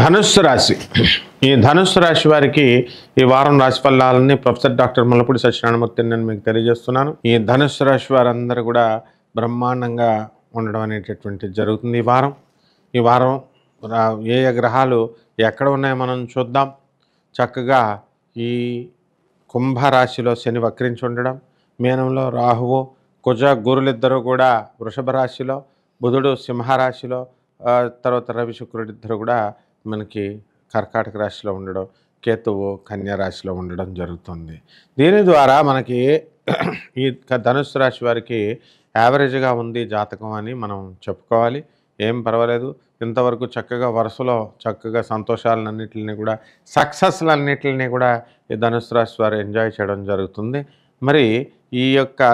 ధనుస్సు రాశి. ఈ ధనుస్సు రాశి వారికి ఈ వారం రాశి ఫలాలని ప్రొఫెసర్ డాక్టర్ ముల్లపూడి సత్యనారాయణమూర్తిని నేను మీకు తెలియజేస్తున్నాను. ఈ ధనుస్సు రాశి వారందరూ కూడా బ్రహ్మాండంగా ఉండడం అనేటటువంటిది జరుగుతుంది. ఈ వారం ఏ ఏ గ్రహాలు ఎక్కడ ఉన్నాయో మనం చూద్దాం. చక్కగా ఈ కుంభరాశిలో శని వక్రించి ఉండడం, మీనంలో రాహువు, కుజ గురులిద్దరూ కూడా వృషభ రాశిలో, బుధుడు సింహరాశిలో, తర్వాత రవి శుక్రుడిద్దరు కూడా మనకి కర్కాటక రాశిలో ఉండడం, కేతువు కన్యా రాశిలో ఉండడం జరుగుతుంది. దీని ద్వారా మనకి ఈ ధనుస్సు రాశి వారికి యావరేజ్గా ఉంది జాతకం అని మనం చెప్పుకోవాలి. ఏం పర్వాలేదు, ఇంతవరకు చక్కగా వరుసలో చక్కగా సంతోషాలన్నింటినీ కూడా సక్సెస్లన్నింటినీ కూడా ఈ ధనుస్సు రాశి వారు ఎంజాయ్ చేయడం జరుగుతుంది. మరి ఈ యొక్క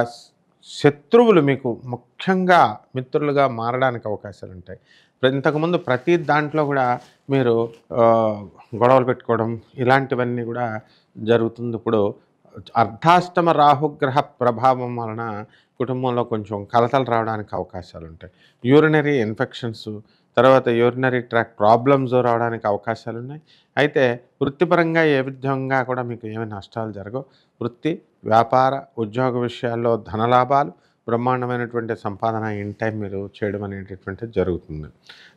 శత్రువులు మీకు ముఖ్యంగా మిత్రులుగా మారడానికి అవకాశాలు ఉంటాయి. ఇంతకుముందు ప్రతి దాంట్లో కూడా మీరు గొడవలు పెట్టుకోవడం ఇలాంటివన్నీ కూడా జరుగుతుంది. ఇప్పుడు అర్ధాష్టమ రాహుగ్రహ ప్రభావం వలన కుటుంబంలో కొంచెం కలతలు రావడానికి అవకాశాలు ఉంటాయి. యూరినరీ ఇన్ఫెక్షన్స్, తర్వాత యూరినరీ ట్రాక్ ప్రాబ్లమ్స్ రావడానికి అవకాశాలు ఉన్నాయి. అయితే వృత్తిపరంగా ఏ విధంగా కూడా మీకు ఏమి నష్టాలు జరగవు. వృత్తి, వ్యాపార, ఉద్యోగ విషయాల్లో ధనలాభాలు, బ్రహ్మాండమైనటువంటి సంపాదన ఇన్ టైం మీరు చేయడం అనేటటువంటిది జరుగుతుంది.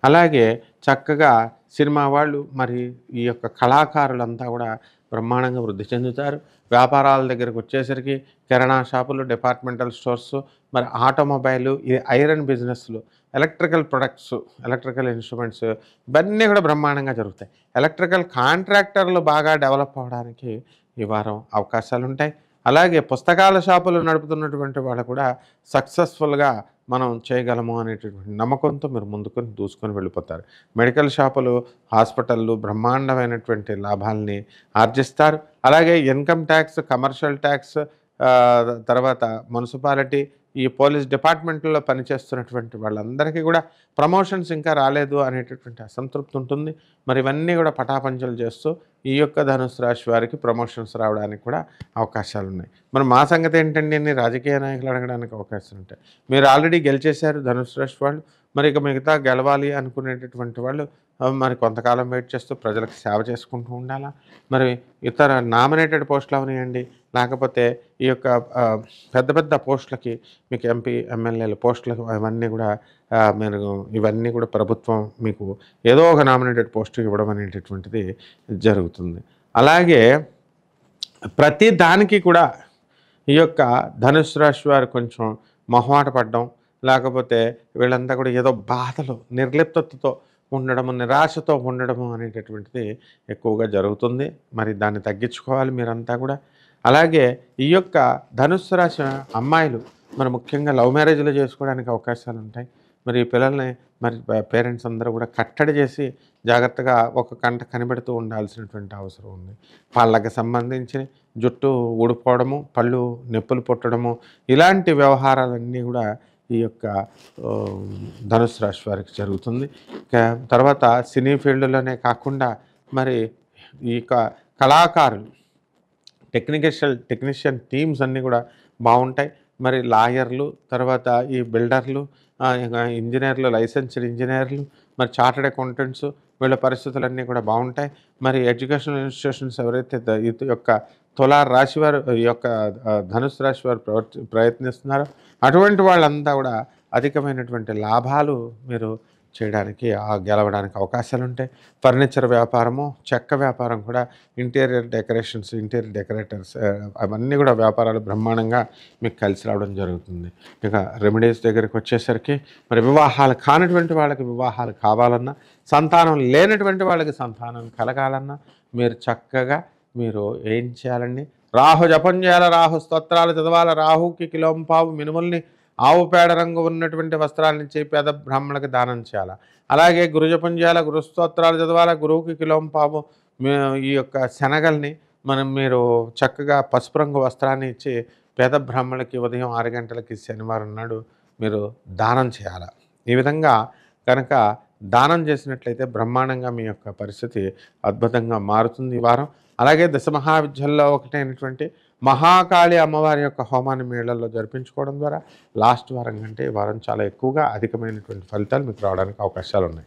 అలాగే చక్కగా సినిమా వాళ్ళు, మరి ఈ యొక్క కళాకారులంతా కూడా బ్రహ్మాండంగా వృద్ధి చెందుతారు. వ్యాపారాల దగ్గరకు వచ్చేసరికి కిరాణా షాపులు, డిపార్ట్మెంటల్ స్టోర్స్, మరి ఆటోమొబైలు, ఈ ఐరన్ బిజినెస్లు, ఎలక్ట్రికల్ ప్రొడక్ట్స్, ఎలక్ట్రికల్ ఇన్స్ట్రుమెంట్స్ ఇవన్నీ కూడా బ్రహ్మాండంగా జరుగుతాయి. ఎలక్ట్రికల్ కాంట్రాక్టర్లు బాగా డెవలప్ అవ్వడానికి ఈ వారం అవకాశాలు ఉంటాయి. అలాగే పుస్తకాల షాపులు నడుపుతున్నటువంటి వాళ్ళు కూడా సక్సెస్ఫుల్గా మనం చేయగలము అనేటటువంటి నమ్మకంతో మీరు ముందుకొని దూసుకొని వెళ్ళిపోతారు. మెడికల్ షాపులు, హాస్పిటళ్ళు బ్రహ్మాండమైనటువంటి లాభాలని ఆర్జిస్తారు. అలాగే ఇన్కమ్ ట్యాక్స్, కమర్షియల్ ట్యాక్స్, తర్వాత మున్సిపాలిటీ, ఈ పోలీస్ డిపార్ట్మెంట్లో పనిచేస్తున్నటువంటి వాళ్ళందరికీ కూడా ప్రమోషన్స్ ఇంకా రాలేదు అనేటటువంటి అసంతృప్తి ఉంటుంది. మరి ఇవన్నీ కూడా పటాపంచలు చేస్తూ ఈ యొక్క ధనుస్సు రాశి వారికి ప్రమోషన్స్ రావడానికి కూడా అవకాశాలు ఉన్నాయి. మరి మా సంగతి ఏంటండి అని రాజకీయ నాయకులు అడగడానికి అవకాశాలు ఉంటాయి. మీరు ఆల్రెడీ గెలిచేశారు ధనుస్సు రాశి వాళ్ళు, మరి ఇక మిగతా గెలవాలి అనుకునేటటువంటి వాళ్ళు మరి కొంతకాలం వెయిట్ చేస్తూ ప్రజలకు సేవ చేసుకుంటూ ఉండాలా. మరి ఇతర నామినేటెడ్ పోస్టులు అవనియండి, లేకపోతే ఈ యొక్క పెద్ద పెద్ద పోస్టులకి మీకు ఎంపీ, ఎమ్మెల్యేల పోస్టులకు ఇవన్నీ కూడా మీరు ఇవన్నీ కూడా ప్రభుత్వం మీకు ఏదో ఒక నామినేటెడ్ పోస్ట్ ఇవ్వడం అనేటటువంటిది జరుగుతుంది. అలాగే ప్రతి దానికి కూడా ఈ యొక్క ధనుస్సు రాశి వారు కొంచెం మొహమాట పడడం, లేకపోతే వీళ్ళంతా కూడా ఏదో బాధలు, నిర్లిప్తతతో ఉండడము, నిరాశతో ఉండడము అనేటటువంటిది ఎక్కువగా జరుగుతుంది. మరి దాన్ని తగ్గించుకోవాలి మీరంతా కూడా. అలాగే ఈ యొక్క ధనుస్సు రాశి అమ్మాయిలు మరి ముఖ్యంగా లవ్ మ్యారేజ్లు చేసుకోవడానికి అవకాశాలు ఉంటాయి. మరి ఈ పిల్లల్ని మరి పేరెంట్స్ అందరూ కూడా కట్టడి చేసి జాగ్రత్తగా ఒక కంట కనిపెడుతూ ఉండాల్సినటువంటి అవసరం ఉంది. వాళ్ళకి సంబంధించి జుట్టు ఊడిపోవడము, పళ్ళు నొప్పులు పుట్టడము, ఇలాంటి వ్యవహారాలన్నీ కూడా ఈ యొక్క ధనుస్సు రాశి వారికి జరుగుతుంది. తర్వాత సినీ ఫీల్డ్లోనే కాకుండా మరి ఈ కళాకారులు, టెక్నీషియన్ టీమ్స్ అన్నీ కూడా బాగుంటాయి. మరి లాయర్లు, తర్వాత ఈ బిల్డర్లు, ఇంజనీర్లు, లైసెన్స్డ్ ఇంజనీర్లు, మరి చార్టెడ్ అకౌంటెంట్స్, వీళ్ళ పరిస్థితులన్నీ కూడా బాగుంటాయి. మరి ఎడ్యుకేషనల్ ఇన్స్టిట్యూషన్స్ ఎవరైతే ఈ యొక్క తులా రాశి వారు, ఈ యొక్క ధనుస్సు రాశి వారు ప్రయత్నిస్తున్నారో అటువంటి వాళ్ళంతా కూడా అధికమైనటువంటి లాభాలు మీరు చేయడానికి, గెలవడానికి అవకాశాలు ఉంటాయి. ఫర్నిచర్ వ్యాపారము, చెక్క వ్యాపారం కూడా, ఇంటీరియర్ డెకరేషన్స్, ఇంటీరియర్ డెకరేటర్స్, అవన్నీ కూడా వ్యాపారాలు బ్రహ్మాండంగా మీకు కలిసి రావడం జరుగుతుంది. ఇక రెమెడీస్ దగ్గరికి వచ్చేసరికి మరి వివాహాలు కానటువంటి వాళ్ళకి వివాహాలు కావాలన్నా, సంతానం లేనటువంటి వాళ్ళకి సంతానం కలగాలన్నా మీరు చక్కగా మీరు ఏం చేయాలండి, రాహు జపం చేయాలి, రాహు స్తోత్రాలు చదవాలి, రాహుకి కిలోంపావు మినుముల్ని ఆవు పేడ రంగు ఉన్నటువంటి వస్త్రాల నుంచి పేద బ్రాహ్మణులకు దానం చేయాలి. అలాగే గురుజపం చేయాలి, గురు స్తోత్రాలు చదవాలి, గురువుకి కిలోంపావు ఈ యొక్క శనగల్ని మీరు చక్కగా పసుపు రంగు వస్త్రాన్ని ఇచ్చి పేద బ్రాహ్మణులకి ఉదయం 6 గంటలకి శనివారం నాడు మీరు దానం చేయాలి. ఈ విధంగా కనుక దానం చేసినట్లయితే బ్రహ్మాండంగా మీ యొక్క పరిస్థితి అద్భుతంగా మారుతుంది ఈ వారం. అలాగే దశమహావిద్యల్లో ఒకటైనటువంటి మహాకాళి అమ్మవారి యొక్క హోమాన్ని మీ ఇళ్లలో జరిపించుకోవడం ద్వారా లాస్ట్ వారం కంటే ఈ వారం చాలా ఎక్కువగా అధికమైనటువంటి ఫలితాలు మీకు రావడానికి అవకాశాలు ఉన్నాయి.